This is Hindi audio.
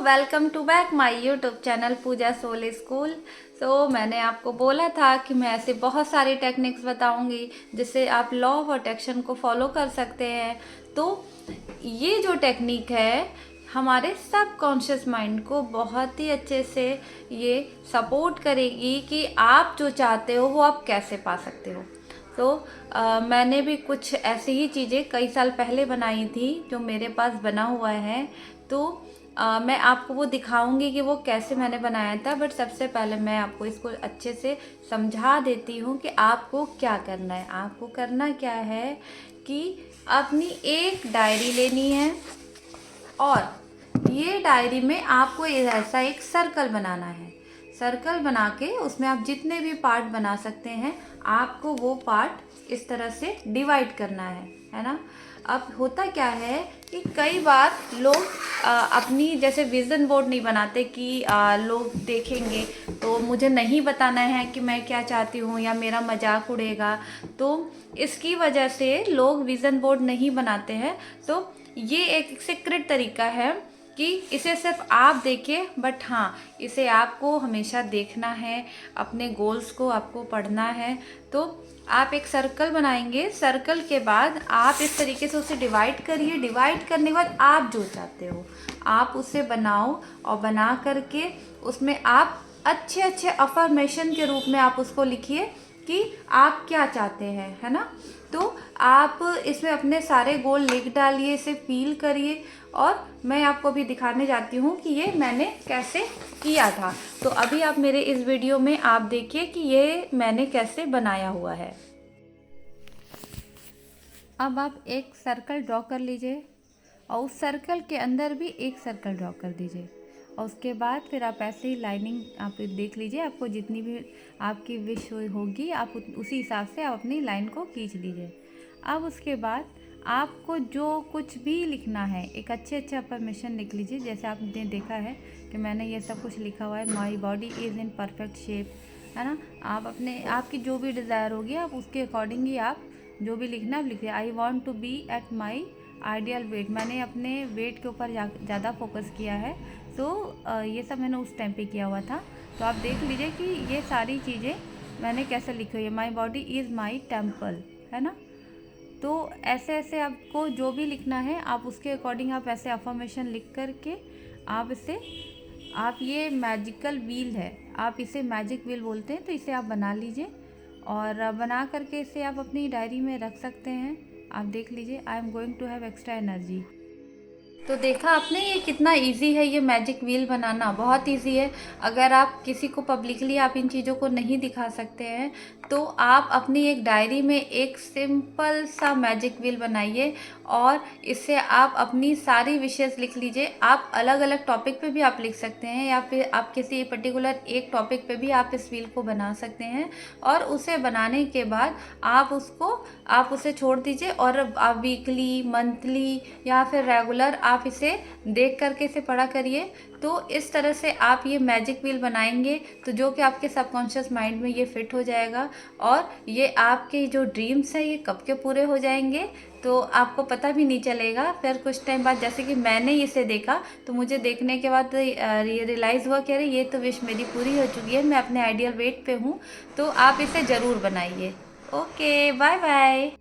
Welcome to back my YouTube channel Pooja soul school. मैंने आपको बोला था कि मैं ऐसे बहुत सारी टेक्निक्स बताऊंगी जिससे आप लॉ ऑफ अट्रैक्शन को फॉलो कर सकते हैं। तो ये जो टेक्निक है हमारे सबकॉन्शियस माइंड को बहुत ही अच्छे से ये सपोर्ट करेगी कि आप जो चाहते हो वो आप कैसे पा सकते हो। मैंने भी कुछ ऐसी ही चीज़ें कई साल पहले बनाई थी जो मेरे पास बना हुआ है। मैं आपको वो दिखाऊंगी कि वो कैसे मैंने बनाया था। बट सबसे पहले मैं आपको इसको अच्छे से समझा देती हूँ कि आपको क्या करना है। आपको करना क्या है कि अपनी एक डायरी लेनी है और ये डायरी में आपको ऐसा एक सर्कल बनाना है। सर्कल बना के उसमें आप जितने भी पार्ट बना सकते हैं आपको वो पार्ट इस तरह से डिवाइड करना है ना। अब होता क्या है कि कई बार लोग अपनी जैसे विज़न बोर्ड नहीं बनाते कि लोग देखेंगे तो मुझे नहीं बताना है कि मैं क्या चाहती हूँ या मेरा मजाक उड़ेगा। तो इसकी वजह से लोग विज़न बोर्ड नहीं बनाते हैं। तो ये एक सीक्रेट तरीका है कि इसे सिर्फ आप देखिए, बट हाँ इसे आपको हमेशा देखना है, अपने गोल्स को आपको पढ़ना है। तो आप एक सर्कल बनाएंगे, सर्कल के बाद आप इस तरीके से उसे डिवाइड करिए। डिवाइड करने के बाद आप जो चाहते हो आप उसे बनाओ और बना करके उसमें आप अच्छे अच्छे अफर्मेशन के रूप में आप उसको लिखिए कि आप क्या चाहते हैं, है ना। तो आप इसमें अपने सारे गोल लिख डालिए, इसे फील करिए और मैं आपको अभी दिखाने जाती हूँ कि ये मैंने कैसे किया था। तो अभी आप मेरे इस वीडियो में आप देखिए कि ये मैंने कैसे बनाया हुआ है। अब आप एक सर्कल ड्रॉ कर लीजिए और उस सर्कल के अंदर भी एक सर्कल ड्रॉ कर दीजिए और उसके बाद फिर आप ऐसे ही लाइनिंग आप देख लीजिए। आपको जितनी भी आपकी विश होगी आप उसी हिसाब से आप अपनी लाइन को खींच लीजिए। अब उसके बाद आपको जो कुछ भी लिखना है एक अच्छे अफर्मेशन लिख लीजिए। जैसे आपने देखा है कि मैंने ये सब कुछ लिखा हुआ है, my body is in perfect shape, है ना। आप अपने आपकी जो भी डिज़ायर होगी आप उसके अकॉर्डिंग ही आप जो भी लिखना है आप लिखिए। I want to be at my ideal weight, मैंने अपने वेट के ऊपर ज़्यादा फोकस किया है। ये सब मैंने उस टाइम पे किया हुआ था। तो आप देख लीजिए कि ये सारी चीज़ें मैंने कैसे लिखी हुई है। My body is my temple, है ना। तो ऐसे ऐसे आपको जो भी लिखना है आप उसके अकॉर्डिंग आप ऐसे अफर्मेशन लिख करके आप इसे आप ये मैजिकल व्हील है, आप इसे मैजिक व्हील बोलते हैं, तो इसे आप बना लीजिए और बना करके इसे आप अपनी डायरी में रख सकते हैं। आप देख लीजिए, I am going to have extra energy. तो देखा आपने ये कितना इजी है, ये मैजिक व्हील बनाना बहुत इजी है। अगर आप किसी को पब्लिकली आप इन चीज़ों को नहीं दिखा सकते हैं तो आप अपनी एक डायरी में एक सिंपल सा मैजिक व्हील बनाइए और इससे आप अपनी सारी विशेज़ लिख लीजिए। आप अलग अलग टॉपिक पे भी आप लिख सकते हैं या फिर आप किसी पर्टिकुलर एक टॉपिक पे भी आप इस व्हील को बना सकते हैं। और उसे बनाने के बाद आप उसे छोड़ दीजिए और आप वीकली, मंथली या फिर रेगुलर आप इसे देख करके इसे पढ़ा करिए। तो इस तरह से आप ये मैजिक व्हील बनाएंगे तो जो कि आपके सबकॉन्शियस माइंड में ये फिट हो जाएगा और ये आपके जो ड्रीम्स हैं ये कब के पूरे हो जाएंगे तो आपको पता भी नहीं चलेगा। फिर कुछ टाइम बाद जैसे कि मैंने इसे देखा तो मुझे देखने के बाद ये रियलाइज़ हुआ कि अरे ये तो विश मेरी पूरी हो चुकी है, मैं अपने आइडियल वेट पे हूँ। तो आप इसे ज़रूर बनाइए। Okay, bye bye.